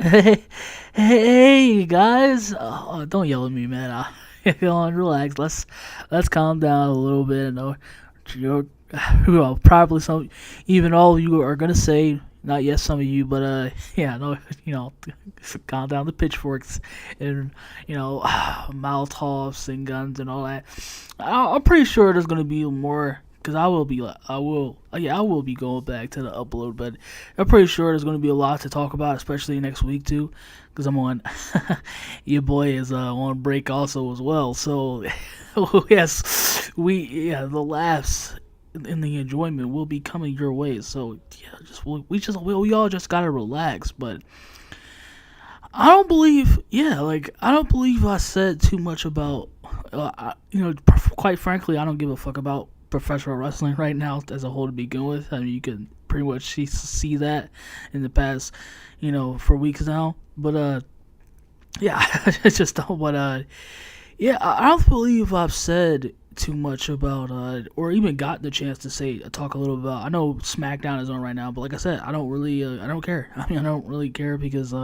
Hey, hey guys! Don't yell at me, man. Come on, relax. Let's calm down a little bit. No, you're, probably some, even all of you are gonna say, not yet some of you, but yeah, no, you know, calm down the pitchforks and Molotovs and guns and all that. I'm pretty sure there's gonna be more. Cause I will be going back to the upload, but I'm pretty sure there's going to be a lot to talk about, especially next week too. Cause I'm on, your boy is on break also as well. So yes, the laughs and the enjoyment will be coming your way. So yeah, we all just gotta relax. But I don't believe I said too much about, quite frankly, I don't give a fuck about professional wrestling right now as a whole to begin with. I mean, you can pretty much see that in the past, for weeks now. But yeah, it's just but yeah, I don't believe I've said too much about or even got the chance to talk a little about. I know SmackDown is on right now, but like I said, I don't care. I mean, I don't really care because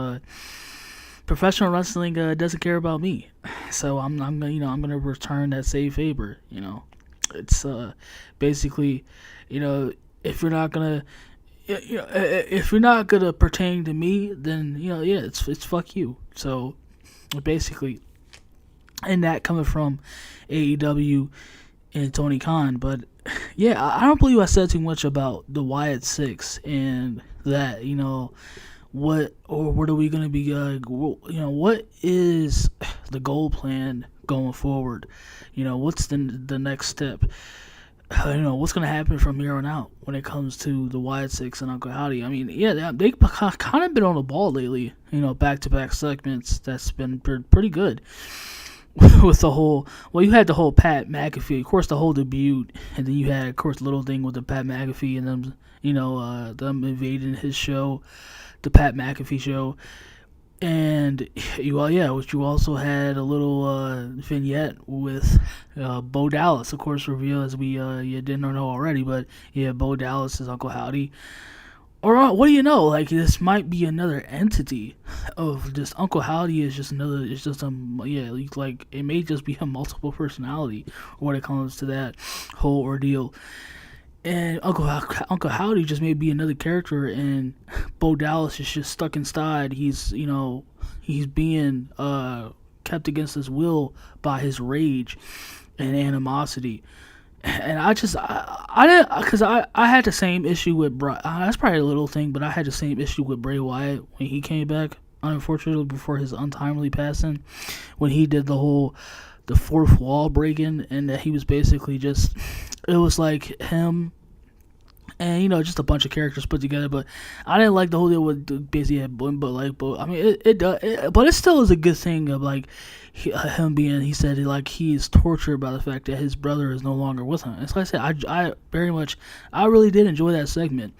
professional wrestling doesn't care about me. So I'm gonna return that save favor. It's basically, if you're not gonna, if you're not gonna pertain to me, then yeah, it's fuck you. So basically, and that coming from AEW and Tony Khan, but yeah, I don't believe I said too much about the Wyatt Six and that. What are we gonna be? What is the goal plan going forward? What's the next step? What's gonna happen from here on out when it comes to the Wyatt Six and Uncle Howdy. I mean, yeah, they've kind of been on the ball lately. Back to back segments that's been pretty good. With the whole, well, you had the whole Pat McAfee, of course, the whole debut, and then you had, of course, the little thing with the Pat McAfee and them, them invading his show, the Pat McAfee show, and which you also had a little vignette with Bo Dallas, of course, reveal as we you didn't know already, but yeah, Bo Dallas is Uncle Howdy. Or what do you know? Like, this might be another entity of just Uncle Howdy is just another. It's just like it may just be a multiple personality when it comes to that whole ordeal. And Uncle Howdy just may be another character, and Bo Dallas is just stuck inside. He's being kept against his will by his rage and animosity. And I didn't, because I had the same issue with that's probably a little thing, but I had the same issue with Bray Wyatt when he came back, unfortunately, before his untimely passing, when he did the fourth wall breaking, and that he was basically just, it was like him and just a bunch of characters put together. But I didn't like the whole deal with basically but I mean but it still is a good thing of like him being. He said like he is tortured by the fact that his brother is no longer with him. It's like I said, I very much, I really did enjoy that segment.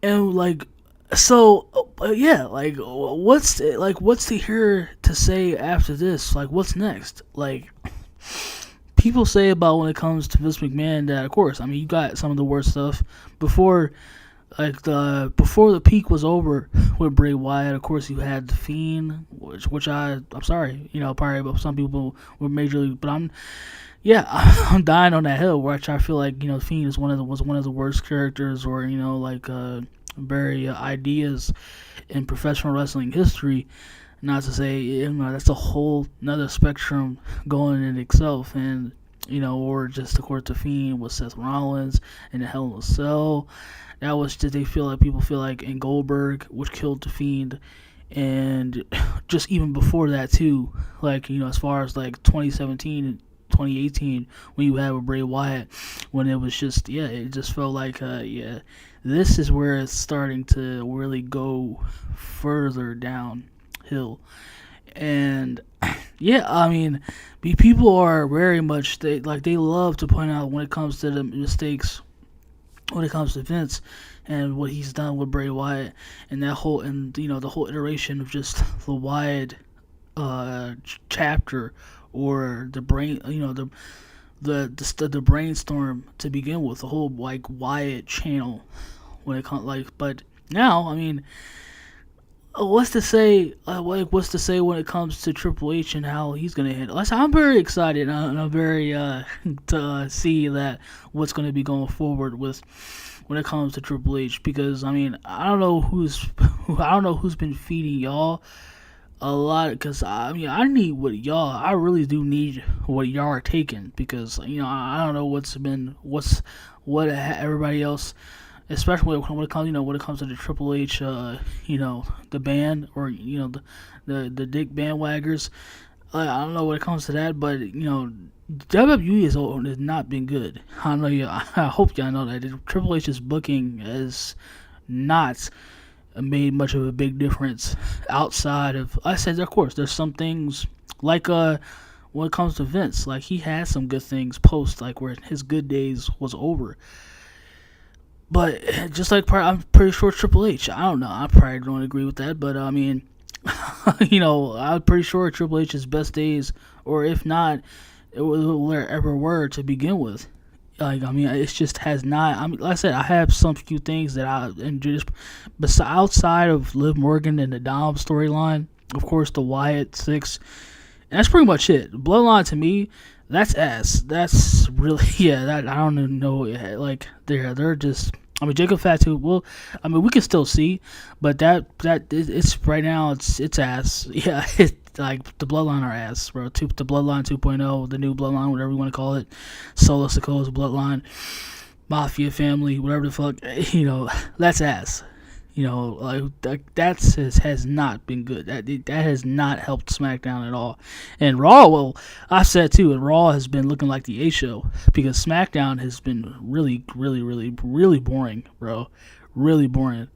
And like, so yeah, like what's to hear to say after this? Like, what's next? Like, people say about when it comes to Vince McMahon that, of course, I mean, you got some of the worst stuff before, before the peak was over with Bray Wyatt. Of course, you had the Fiend, which I'm sorry, probably some people were majorly, but I'm dying on that hill where I feel like the Fiend is was one of the worst characters, or very ideas in professional wrestling history. Not to say, that's a whole another spectrum going in itself, and or just of course the Fiend with Seth Rollins and the Hell in a Cell. That was just, people feel like in Goldberg, which killed the Fiend, and just even before that too, like as far as like 2017 and 2018 when you had with Bray Wyatt, when it was just it just felt like this is where it's starting to really go further down hill. And yeah, I mean, people are very much, they love to point out when it comes to the mistakes, when it comes to Vince and what he's done with Bray Wyatt, and that whole, and the whole iteration of just the Wyatt chapter, or the brain, the brainstorm to begin with, the whole Wyatt channel when it comes, but now, I mean, what's to say? What's to say when it comes to Triple H and how he's gonna handle? I'm very excited, and I'm very to see that what's gonna be going forward with when it comes to Triple H, because I mean I don't know who's been feeding y'all a lot, because I mean I need I really do need what y'all are taking, because I don't know what everybody else, especially when it comes when it comes to the Triple H the band, or the dick bandwaggers. I don't know when it comes to that, but WWE has not been good. I know you. I hope y'all know that Triple H's booking has not made much of a big difference outside of. I said, of course, there's some things like when it comes to Vince, like he had some good things post, like where his good days was over. But just like I'm pretty sure Triple H, I don't know, I probably don't agree with that, but I mean, I'm pretty sure Triple H's best days, or if not, it will ever were to begin with. Like, I mean, it just has not. I mean, like I said, I have some few things that I enjoy, besides outside of Liv Morgan and the Dom storyline. Of course, the Wyatt 6, and that's pretty much it. Bloodline to me, that's ass. That's really That I don't even know. Like they're just. I mean, Jacob Fatu. Well, I mean, we can still see, but it's right now. It's ass. Yeah, it's like the Bloodline are ass, bro. The Bloodline 2.0, the new Bloodline, whatever you want to call it, Solo Sikoa's Bloodline, Mafia family, whatever the fuck. That's ass. Has not been good. That has not helped SmackDown at all. And Raw, well, I said too, and Raw has been looking like the A show, because SmackDown has been really, really, really, really boring, bro. Really boring.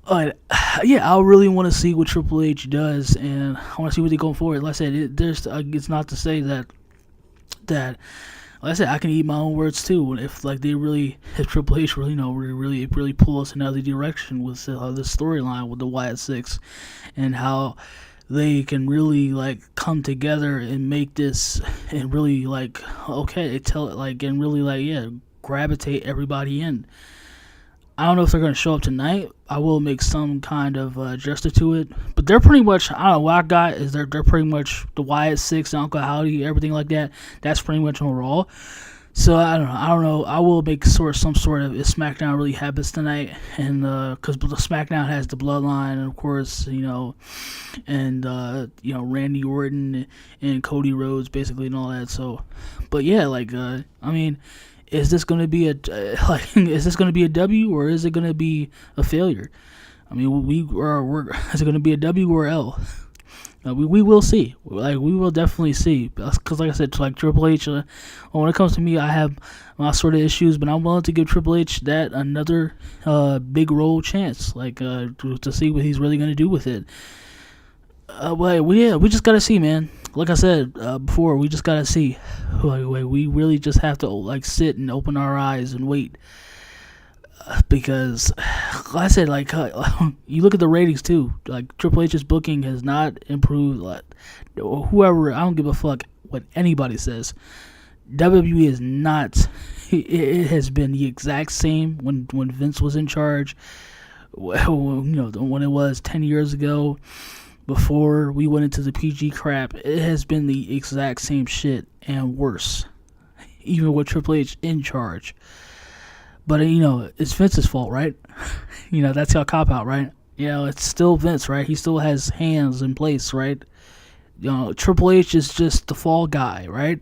But I really want to see what Triple H does, and I want to see what they go forward. Like I said, it's not to say that. Like I said, I can eat my own words too. If Triple H really, really pull us in another direction with this storyline with the Wyatt 6, and how they can really come together and make this, and really and really gravitate everybody in. I don't know if they're going to show up tonight. I will make some kind of gesture to it. But they're pretty much, I don't know, what I got is they're pretty much the Wyatt 6, Uncle Howdy, everything like that. That's pretty much on Raw. So I don't know. I will make some sort of, if SmackDown really happens tonight. And because the SmackDown has the Bloodline, and of course, Randy Orton and Cody Rhodes, basically, and all that. So, but yeah, I mean, is this going to be a W, or is it going to be a failure? I mean, is it going to be a W or L? We will see. We will definitely see. Because like I said, Triple H, when it comes to me, I have my sort of issues, but I'm willing to give Triple H that another big role chance, to see what he's really going to do with it. We just got to see, man. Like I said before, we just gotta see. We really just have to sit and open our eyes and wait, because, like I said, you look at the ratings too. Triple H's booking has not improved. Whoever, I don't give a fuck what anybody says. WWE is not. It has been the exact same when Vince was in charge. When it was 10 years ago. Before we went into the PG crap, it has been the exact same shit and worse, even with Triple H in charge. But it's Vince's fault, right? That's your cop out, right? It's still Vince, right? He still has hands in place, right? Triple H is just the fall guy, right?